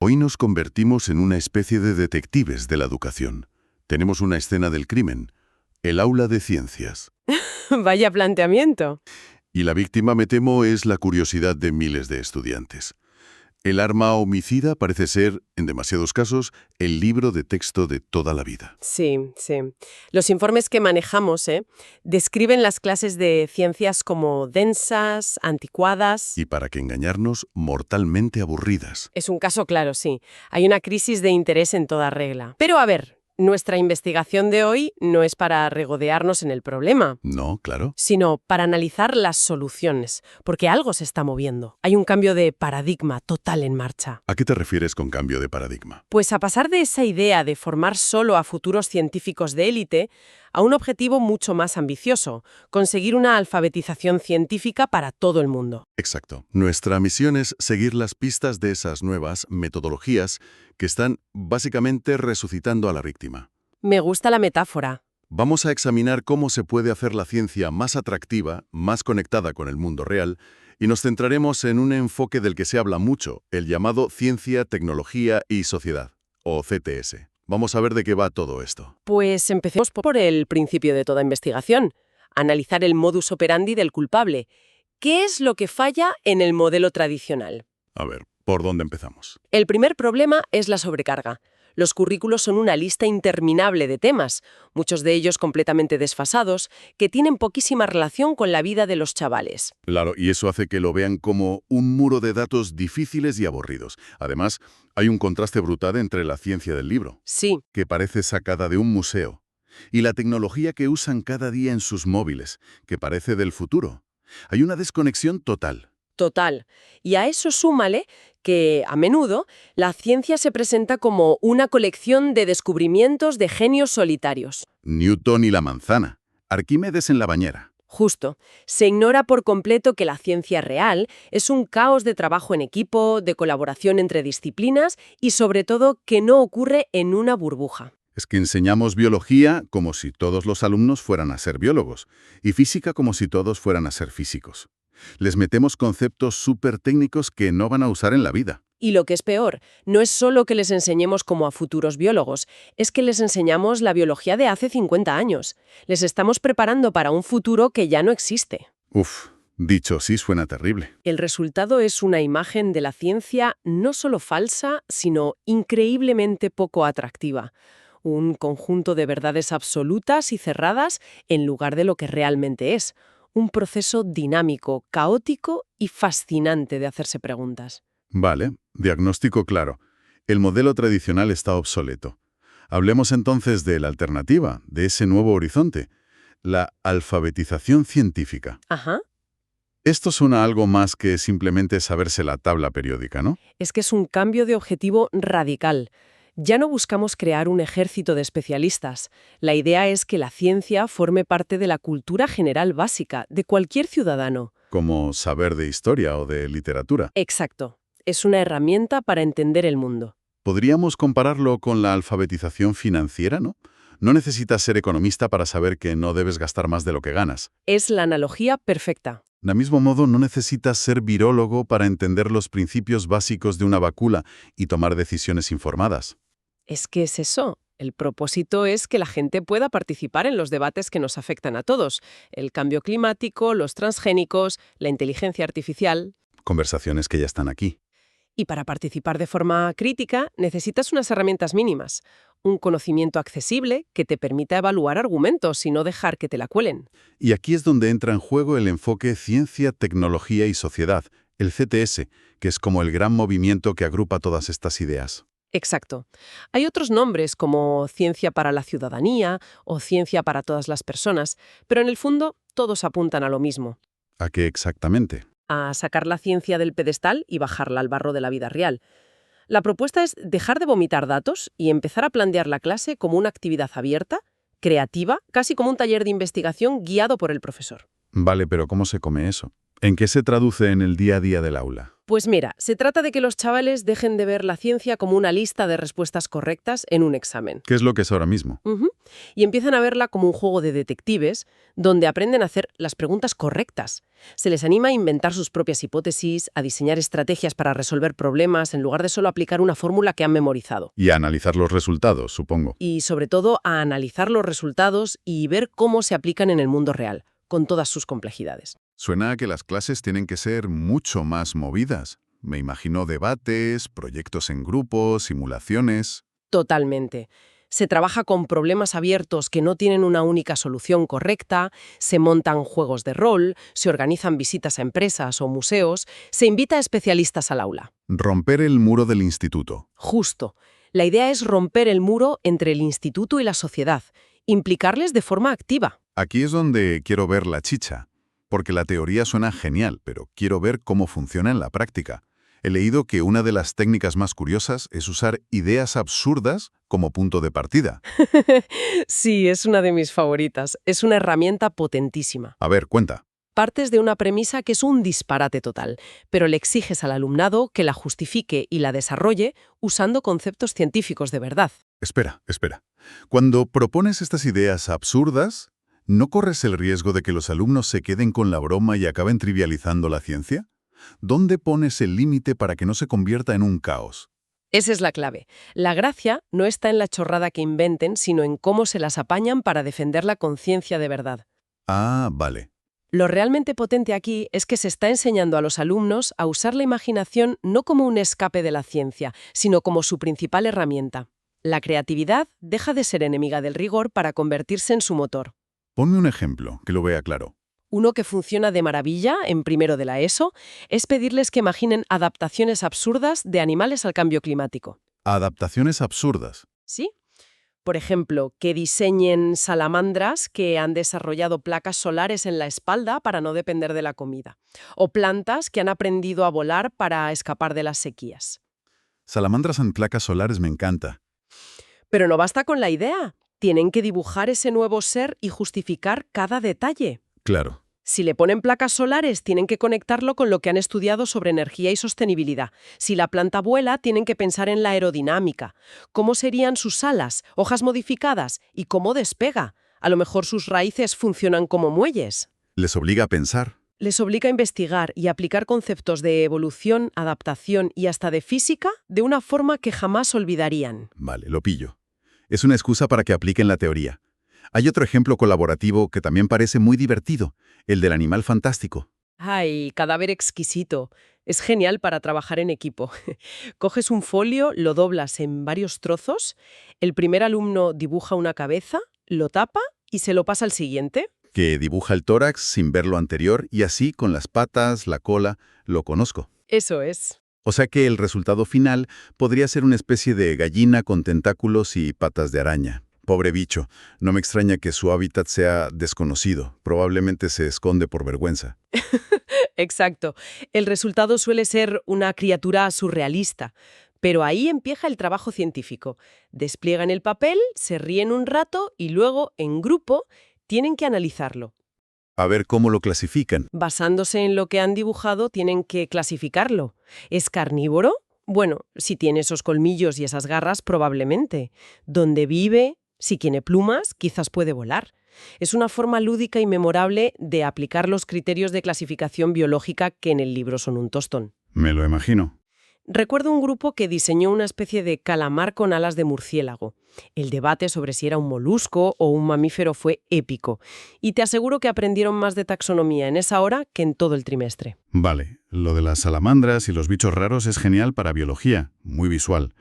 Hoy nos convertimos en una especie de detectives de la educación. Tenemos una escena del crimen, el aula de ciencias. Vaya planteamiento. Y la víctima, me temo, es la curiosidad de miles de estudiantes. El arma homicida parece ser, en demasiados casos, el libro de texto de toda la vida. Sí, sí. Los informes que manejamos describen las clases de ciencias como densas, anticuadas. Y para que engañarnos, mortalmente aburridas. Es un caso claro, sí. Hay una crisis de interés en toda regla. Pero a ver, nuestra investigación de hoy no es para regodearnos en el problema, No, claro. sino para analizar las soluciones, porque algo se está moviendo. Hay un cambio de paradigma total en marcha. ¿A qué te refieres con cambio de paradigma? Pues a pasar de esa idea de formar solo a futuros científicos de élite, a un objetivo mucho más ambicioso, conseguir una alfabetización científica para todo el mundo. Exacto. Nuestra misión es seguir las pistas de esas nuevas metodologías que están básicamente resucitando a la víctima. Me gusta la metáfora. Vamos a examinar cómo se puede hacer la ciencia más atractiva, más conectada con el mundo real, y nos centraremos en un enfoque del que se habla mucho, el llamado Ciencia, Tecnología y Sociedad, o CTS. Vamos a ver de qué va todo esto. Pues empecemos por el principio de toda investigación, analizar el modus operandi del culpable. ¿Qué es lo que falla en el modelo tradicional? A ver, ¿por dónde empezamos? El primer problema es la sobrecarga. Los currículos son una lista interminable de temas, muchos de ellos completamente desfasados, que tienen poquísima relación con la vida de los chavales. Claro, y eso hace que lo vean como un muro de datos difíciles y aburridos. Además, hay un contraste brutal entre la ciencia del libro, Sí, que parece sacada de un museo, y la tecnología que usan cada día en sus móviles, que parece del futuro. Hay una desconexión total. total. Y a eso súmale que, a menudo, la ciencia se presenta como una colección de descubrimientos de genios solitarios. Newton y la manzana, Arquímedes en la bañera. Justo. Se ignora por completo que la ciencia real es un caos de trabajo en equipo, de colaboración entre disciplinas y, sobre todo, que no ocurre en una burbuja. Es que enseñamos biología como si todos los alumnos fueran a ser biólogos, y física como si todos fueran a ser físicos. Les metemos conceptos súper técnicos que no van a usar en la vida. Y lo que es peor, no es solo que les enseñemos como a futuros biólogos, es que les enseñamos la biología de hace 50 años. Les estamos preparando para un futuro que ya no existe. Uf, dicho así suena terrible. El resultado es una imagen de la ciencia no solo falsa, sino increíblemente poco atractiva. Un conjunto de verdades absolutas y cerradas en lugar de lo que realmente es. Un proceso dinámico, caótico y fascinante de hacerse preguntas. Vale, diagnóstico claro. El modelo tradicional está obsoleto. Hablemos entonces de la alternativa, de ese nuevo horizonte, la alfabetización científica. Ajá. Esto suena a algo más que simplemente saberse la tabla periódica, ¿no? Es que es un cambio de objetivo radical. Ya no buscamos crear un ejército de especialistas. La idea es que la ciencia forme parte de la cultura general básica de cualquier ciudadano. Como saber de historia o de literatura. Exacto. Es una herramienta para entender el mundo. Podríamos compararlo con la alfabetización financiera, ¿no? No necesitas ser economista para saber que no debes gastar más de lo que ganas. Es la analogía perfecta. De mismo modo, no necesitas ser virólogo para entender los principios básicos de una vacuna y tomar decisiones informadas. Es que es eso. El propósito es que la gente pueda participar en los debates que nos afectan a todos. El cambio climático, los transgénicos, la inteligencia artificial. Conversaciones que ya están aquí. Y para participar de forma crítica necesitas unas herramientas mínimas. Un conocimiento accesible que te permita evaluar argumentos y no dejar que te la cuelen. Y aquí es donde entra en juego el enfoque Ciencia, Tecnología y Sociedad, el CTS, que es como el gran movimiento que agrupa todas estas ideas. Exacto. Hay otros nombres como ciencia para la ciudadanía o ciencia para todas las personas, pero en el fondo todos apuntan a lo mismo. ¿A qué exactamente? A sacar la ciencia del pedestal y bajarla al barro de la vida real. La propuesta es dejar de vomitar datos y empezar a plantear la clase como una actividad abierta, creativa, casi como un taller de investigación guiado por el profesor. Vale, pero ¿cómo se come eso? ¿En qué se traduce en el día a día del aula? Pues mira, se trata de que los chavales dejen de ver la ciencia como una lista de respuestas correctas en un examen. ¿Qué es lo que es ahora mismo? Ujú. Y empiezan a verla como un juego de detectives donde aprenden a hacer las preguntas correctas. Se les anima a inventar sus propias hipótesis, a diseñar estrategias para resolver problemas en lugar de solo aplicar una fórmula que han memorizado. Y a analizar los resultados, supongo. Y sobre todo a analizar los resultados y ver cómo se aplican en el mundo real, con todas sus complejidades. Suena a que las clases tienen que ser mucho más movidas. Me imagino debates, proyectos en grupo, simulaciones. Totalmente. Se trabaja con problemas abiertos que no tienen una única solución correcta, se montan juegos de rol, se organizan visitas a empresas o museos, se invita a especialistas al aula. Romper el muro del instituto. Justo. La idea es romper el muro entre el instituto y la sociedad, implicarles de forma activa. Aquí es donde quiero ver la chicha, porque la teoría suena genial, pero quiero ver cómo funciona en la práctica. He leído que una de las técnicas más curiosas es usar ideas absurdas como punto de partida. Sí, es una de mis favoritas. Es una herramienta potentísima. A ver, cuenta. Partes de una premisa que es un disparate total, pero le exiges al alumnado que la justifique y la desarrolle usando conceptos científicos de verdad. Espera. Cuando propones estas ideas absurdas, ¿no corres el riesgo de que los alumnos se queden con la broma y acaben trivializando la ciencia? ¿Dónde pones el límite para que no se convierta en un caos? Esa es la clave. La gracia no está en la chorrada que inventen, sino en cómo se las apañan para defender la conciencia de verdad. Ah, vale. Lo realmente potente aquí es que se está enseñando a los alumnos a usar la imaginación no como un escape de la ciencia, sino como su principal herramienta. La creatividad deja de ser enemiga del rigor para convertirse en su motor. Ponme un ejemplo, que lo vea claro. Uno que funciona de maravilla en primero de la ESO es pedirles que imaginen adaptaciones absurdas de animales al cambio climático. Adaptaciones absurdas. ¿Sí? Por ejemplo, que diseñen salamandras que han desarrollado placas solares en la espalda para no depender de la comida. O plantas que han aprendido a volar para escapar de las sequías. Salamandras en placas solares me encanta. Pero no basta con la idea. Tienen que dibujar ese nuevo ser y justificar cada detalle. Claro. Si le ponen placas solares, tienen que conectarlo con lo que han estudiado sobre energía y sostenibilidad. Si la planta vuela, tienen que pensar en la aerodinámica. ¿Cómo serían sus alas, hojas modificadas y cómo despega? A lo mejor sus raíces funcionan como muelles. Les obliga a pensar. Les obliga a investigar y aplicar conceptos de evolución, adaptación y hasta de física de una forma que jamás olvidarían. Vale, lo pillo. Es una excusa para que apliquen la teoría. Hay otro ejemplo colaborativo que también parece muy divertido, el del animal fantástico. ¡Ay, cadáver exquisito! Es genial para trabajar en equipo. Coges un folio, lo doblas en varios trozos, el primer alumno dibuja una cabeza, lo tapa y se lo pasa al siguiente. Que dibuja el tórax sin ver lo anterior y así con las patas, la cola, lo conozco. Eso es. O sea que el resultado final podría ser una especie de gallina con tentáculos y patas de araña. Pobre bicho, no me extraña que su hábitat sea desconocido. Probablemente se esconde por vergüenza. Exacto. El resultado suele ser una criatura surrealista. Pero ahí empieza el trabajo científico. Despliegan el papel, se ríen un rato y luego, en grupo, tienen que analizarlo. A ver cómo lo clasifican. Basándose en lo que han dibujado, tienen que clasificarlo. ¿Es carnívoro? Bueno, si tiene esos colmillos y esas garras, probablemente. ¿Dónde vive? Si tiene plumas, quizás puede volar. Es una forma lúdica y memorable de aplicar los criterios de clasificación biológica que en el libro son un tostón. Me lo imagino. Recuerdo un grupo que diseñó una especie de calamar con alas de murciélago. El debate sobre si era un molusco o un mamífero fue épico. Y te aseguro que aprendieron más de taxonomía en esa hora que en todo el trimestre. Vale, lo de las salamandras y los bichos raros es genial para biología, muy visual.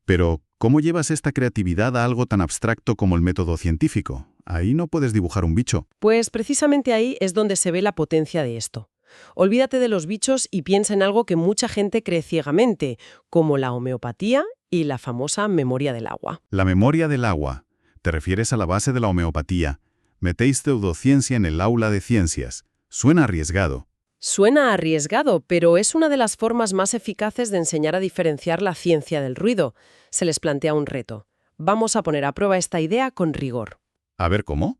Pero, ¿cómo llevas esta creatividad a algo tan abstracto como el método científico? Ahí no puedes dibujar un bicho. Pues precisamente ahí es donde se ve la potencia de esto. Olvídate de los bichos y piensa en algo que mucha gente cree ciegamente, como la homeopatía y la famosa memoria del agua. La memoria del agua. Te refieres a la base de la homeopatía. Metéis pseudociencia en el aula de ciencias. Suena arriesgado. Suena arriesgado, pero es una de las formas más eficaces de enseñar a diferenciar la ciencia del ruido. Se les plantea un reto. Vamos a poner a prueba esta idea con rigor. A ver, ¿cómo?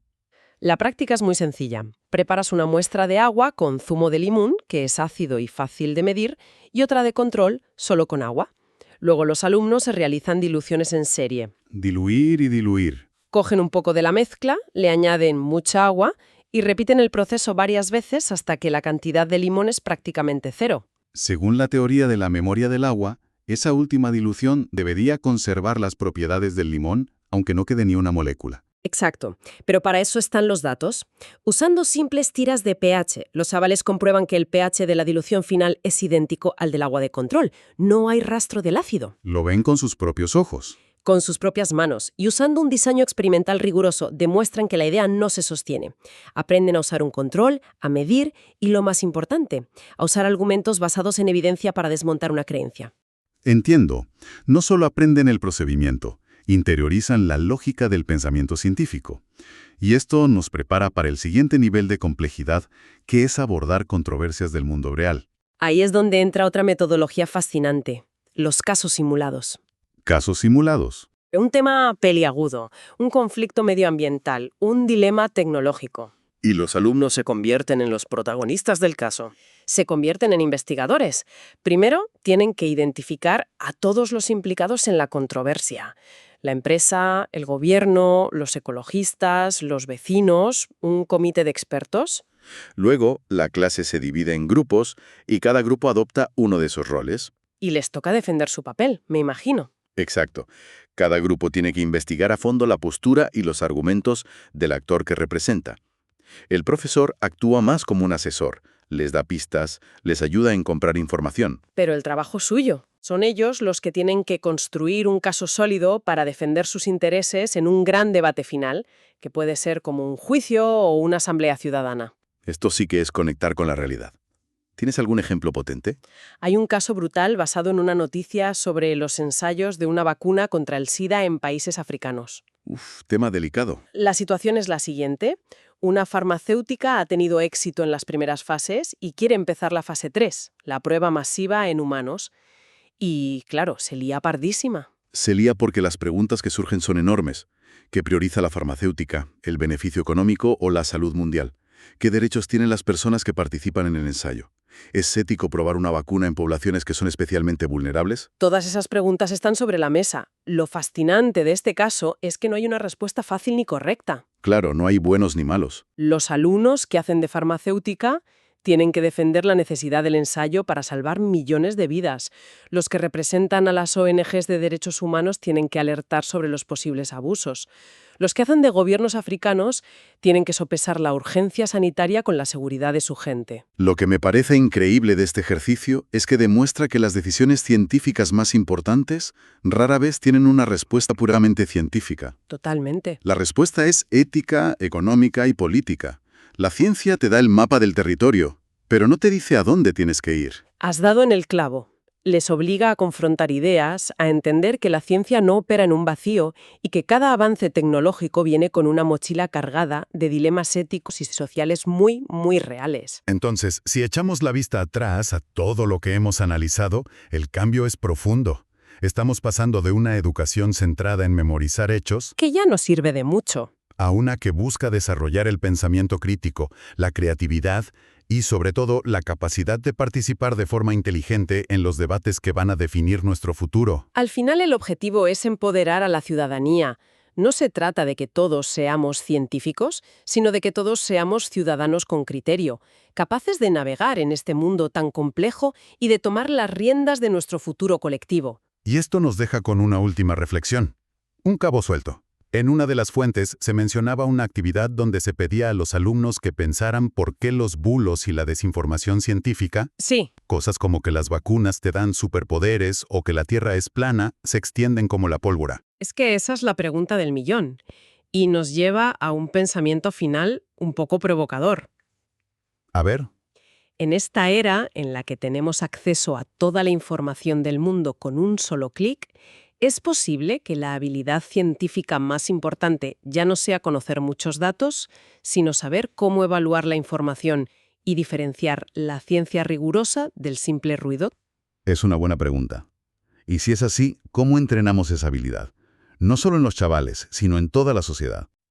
La práctica es muy sencilla. Preparas una muestra de agua con zumo de limón, que es ácido y fácil de medir, y otra de control, solo con agua. Luego los alumnos se realizan diluciones en serie. Diluir y diluir. Cogen un poco de la mezcla, le añaden mucha agua y repiten el proceso varias veces hasta que la cantidad de limón es prácticamente cero. Según la teoría de la memoria del agua, esa última dilución debería conservar las propiedades del limón, aunque no quede ni una molécula. Exacto, pero para eso están los datos. Usando simples tiras de pH, los chavales comprueban que el pH de la dilución final es idéntico al del agua de control. No hay rastro del ácido. Lo ven con sus propios ojos. Con sus propias manos y usando un diseño experimental riguroso demuestran que la idea no se sostiene. Aprenden a usar un control, a medir y, lo más importante, a usar argumentos basados en evidencia para desmontar una creencia. Entiendo. No solo aprenden el procedimiento, interiorizan la lógica del pensamiento científico. Y esto nos prepara para el siguiente nivel de complejidad, que es abordar controversias del mundo real. Ahí es donde entra otra metodología fascinante, los casos simulados. Casos simulados. Un tema peliagudo, un conflicto medioambiental, un dilema tecnológico. Y los alumnos se convierten en los protagonistas del caso. Se convierten en investigadores. Primero, tienen que identificar a todos los implicados en la controversia. La empresa, el gobierno, los ecologistas, los vecinos, un comité de expertos. Luego, la clase se divide en grupos y cada grupo adopta uno de esos roles. Y les toca defender su papel, me imagino. Exacto. Cada grupo tiene que investigar a fondo la postura y los argumentos del actor que representa. El profesor actúa más como un asesor, les da pistas, les ayuda en comprar información. Pero el trabajo es suyo. Son ellos los que tienen que construir un caso sólido para defender sus intereses en un gran debate final, que puede ser como un juicio o una asamblea ciudadana. Esto sí que es conectar con la realidad. ¿Tienes algún ejemplo potente? Hay un caso brutal basado en una noticia sobre los ensayos de una vacuna contra el SIDA en países africanos. Tema delicado. La situación es la siguiente. Una farmacéutica ha tenido éxito en las primeras fases y quiere empezar la fase 3, la prueba masiva en humanos. Y, claro, se lía pardísima. Se lía porque las preguntas que surgen son enormes. ¿Qué prioriza la farmacéutica? ¿El beneficio económico o la salud mundial? ¿Qué derechos tienen las personas que participan en el ensayo? ¿Es ético probar una vacuna en poblaciones que son especialmente vulnerables? Todas esas preguntas están sobre la mesa. Lo fascinante de este caso es que no hay una respuesta fácil ni correcta. Claro, no hay buenos ni malos. Los alumnos que hacen de farmacéutica tienen que defender la necesidad del ensayo para salvar millones de vidas. Los que representan a las ONGs de derechos humanos tienen que alertar sobre los posibles abusos. Los que hacen de gobiernos africanos tienen que sopesar la urgencia sanitaria con la seguridad de su gente. Lo que me parece increíble de este ejercicio es que demuestra que las decisiones científicas más importantes rara vez tienen una respuesta puramente científica. Totalmente. La respuesta es ética, económica y política. La ciencia te da el mapa del territorio, pero no te dice a dónde tienes que ir. Has dado en el clavo. Les obliga a confrontar ideas, a entender que la ciencia no opera en un vacío y que cada avance tecnológico viene con una mochila cargada de dilemas éticos y sociales muy, muy reales. Entonces, si echamos la vista atrás a todo lo que hemos analizado, el cambio es profundo. Estamos pasando de una educación centrada en memorizar hechos Que ya no sirve de mucho. a una que busca desarrollar el pensamiento crítico, la creatividad y, sobre todo, la capacidad de participar de forma inteligente en los debates que van a definir nuestro futuro. Al final el objetivo es empoderar a la ciudadanía. No se trata de que todos seamos científicos, sino de que todos seamos ciudadanos con criterio, capaces de navegar en este mundo tan complejo y de tomar las riendas de nuestro futuro colectivo. Y esto nos deja con una última reflexión. Un cabo suelto. En una de las fuentes se mencionaba una actividad donde se pedía a los alumnos que pensaran por qué los bulos y la desinformación científica, Sí, cosas como que las vacunas te dan superpoderes o que la Tierra es plana, se extienden como la pólvora. es que esa es la pregunta del millón. Y nos lleva a un pensamiento final un poco provocador. A ver, En esta era en la que tenemos acceso a toda la información del mundo con un solo clic, ¿es posible que la habilidad científica más importante ya no sea conocer muchos datos, sino saber cómo evaluar la información y diferenciar la ciencia rigurosa del simple ruido? Es una buena pregunta. Y si es así, ¿cómo entrenamos esa habilidad? No solo en los chavales, sino en toda la sociedad.